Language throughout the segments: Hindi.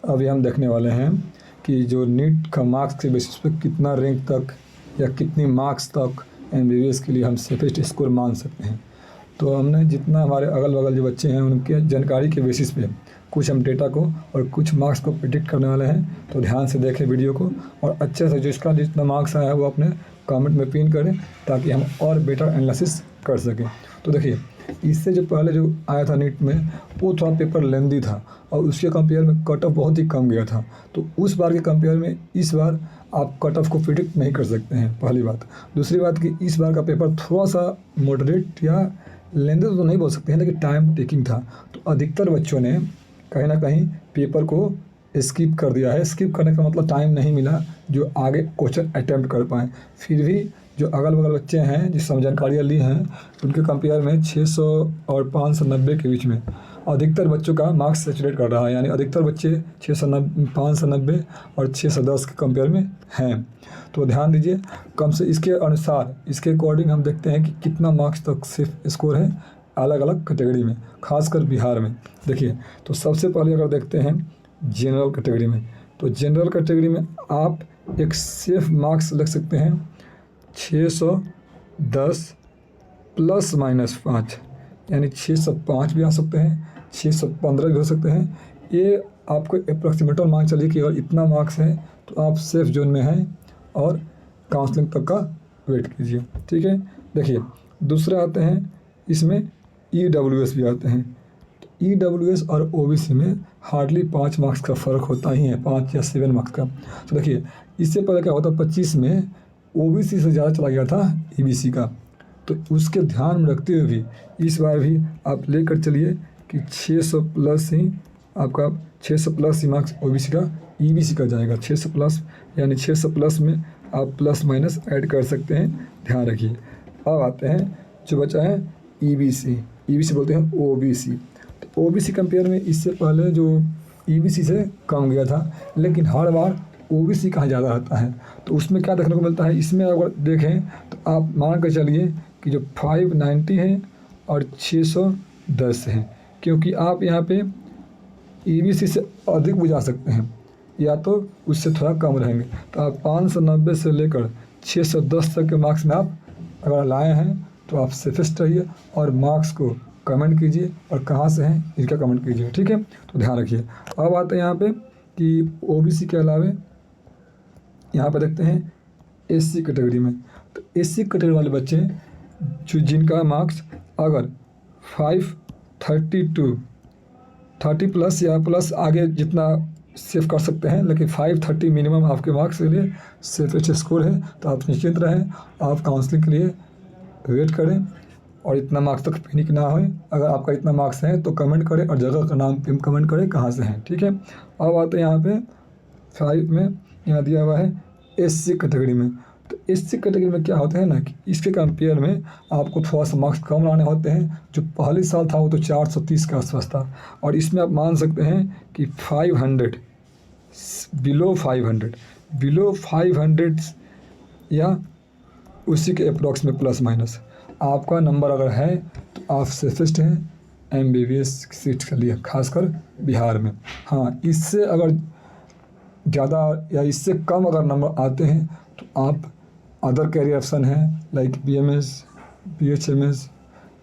अभी हम देखने वाले हैं कि जो नीट का मार्क्स के बेसिस पे कितना रैंक तक या कितनी मार्क्स तक एमबीबीएस के लिए हम सेफेस्ट स्कोर मान सकते हैं। तो हमने जितना हमारे अगल बगल जो बच्चे हैं उनके जानकारी के बेसिस पे कुछ हम डेटा को और कुछ मार्क्स को प्रिडिक्ट करने वाले हैं। तो ध्यान से देखें वीडियो को और अच्छे से जिसका जितना मार्क्स आया है वो अपने कमेंट में पिन करें ताकि हम और बेटर एनालिसिस कर सकें। तो देखिए, इससे जो पहले जो आया था नीट में वो थोड़ा पेपर लेंदी था और उसके कंपेयर में कट ऑफ बहुत ही कम गया था। तो उस बार के कंपेयर में इस बार आप कट ऑफ को प्रिडिक्ट नहीं कर सकते हैं, पहली बात। दूसरी बात कि इस बार का पेपर थोड़ा सा मॉडरेट या लेंदी तो नहीं बोल सकते हैं, लेकिन टाइम टेकिंग था। तो अधिकतर बच्चों ने कहीं ना कहीं पेपर को स्किप कर दिया है। स्किप करने का मतलब टाइम नहीं मिला जो आगे क्वेश्चन अटैम्प्ट कर पाएँ। फिर भी जो अगल बगल बच्चे हैं जिससे हम जानकारियाँ ली हैं उनके कंपेयर में 600 और 590 के बीच में अधिकतर बच्चों का मार्क्स सेचुरेट कर रहा है। यानी अधिकतर बच्चे 590 और 610 के कंपेयर में हैं। तो ध्यान दीजिए, कम से इसके अनुसार इसके अकॉर्डिंग हम देखते हैं कि कितना मार्क्स तक सिर्फ स्कोर है अलग अलग कैटेगरी में, खासकर बिहार में। देखिए, तो सबसे पहले अगर देखते हैं जनरल कैटेगरी में, तो जनरल कैटेगरी में आप एक सेफ मार्क्स लिख सकते हैं 610 प्लस माइनस 5, यानी 605 भी आ सकते हैं, 615 भी हो सकते हैं। ये आपको अप्रॉक्सीमेटल मान चलिए कि अगर इतना मार्क्स है तो आप सेफ जोन में हैं और काउंसलिंग तक का वेट कीजिए। ठीक है, देखिए दूसरे आते हैं, इसमें EWS भी आते हैं। तो EWS और OBC में हार्डली 5 मार्क्स का फ़र्क होता ही है, 5 या 7 मार्क्स का। तो देखिए, इससे पहले क्या होता 25 में OBC से ज़्यादा चला गया था EBC का। तो उसके ध्यान में रखते हुए भी इस बार भी आप लेकर चलिए कि 600 प्लस ही आपका 600 प्लस ही मार्क्स OBC का EBC का जाएगा। 600 प्लस यानी 600 प्लस में आप प्लस माइनस ऐड कर सकते हैं, ध्यान रखिए। अब आते हैं जो बचा है EBC बोलते हैं OBC। तो OBC कंपेयर में इससे पहले जो EBC से कम गया था, लेकिन हर बार OBC कहाँ ज़्यादा रहता है। तो उसमें क्या देखने को मिलता है, इसमें अगर देखें तो आप मान कर चलिए कि जो 590 है और 610 है, क्योंकि आप यहाँ पे EBC से अधिक बुझा सकते हैं या तो उससे थोड़ा कम रहेंगे। तो आप 590 से लेकर 610 तक के मार्क्स में आप अगर लाए हैं तो आप सेफेस्ट रहिए और मार्क्स को कमेंट कीजिए और कहाँ से हैं इसका कमेंट कीजिए। ठीक है, तो ध्यान रखिए। अब आते हैं यहाँ पे कि OBC के अलावे यहाँ पे देखते हैं SC कैटेगरी में। तो SC कैटेगरी वाले बच्चे जो जिनका मार्क्स अगर 530 प्लस या प्लस आगे जितना सेव कर सकते हैं, लेकिन 530 मिनिमम आपके मार्क्स के लिए सेफेस्ट स्कोर है। तो आप निश्चिंत रहें, आप काउंसलिंग के लिए वेट करें और इतना मार्क्स तक पैनिक ना होए। अगर आपका इतना मार्क्स है तो कमेंट करें और जगह का नाम कमेंट करें कहाँ से हैं। ठीक है, अब आते हैं यहाँ पे 5 में, यहाँ दिया हुआ है SC कैटेगरी में। तो SC कैटेगरी में क्या होता है ना कि इसके कंपेयर में आपको थोड़ा सा मार्क्स कम लाने होते हैं। जो पहले साल था वो तो 430 के आसपास था और इसमें आप मान सकते हैं कि 500 बिलो 500 या उसी के अप्रॉक्स में प्लस माइनस आपका नंबर अगर है तो आप सेफेस्ट हैं MBBS सीट के लिए, खासकर बिहार में। हाँ, इससे अगर ज़्यादा या इससे कम अगर नंबर आते हैं तो आप अदर कैरियर ऑप्शन हैं लाइक BMS, BHMS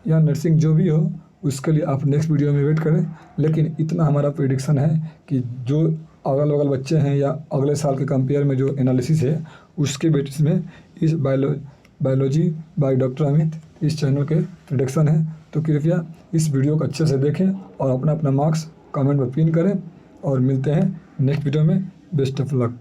या नर्सिंग जो भी हो, उसके लिए आप नेक्स्ट वीडियो में वेट करें। लेकिन इतना हमारा प्रेडिक्शन है कि जो अगल बगल बच्चे हैं या अगले साल के कंपेयर में जो एनालिसिस है उसके बेसिस में इस बायोलॉजी बाय डॉक्टर अमित इस चैनल के प्रेडिक्शन है। तो कृपया इस वीडियो को अच्छे से देखें और अपना मार्क्स कमेंट में पिन करें और मिलते हैं नेक्स्ट वीडियो में। Best of luck.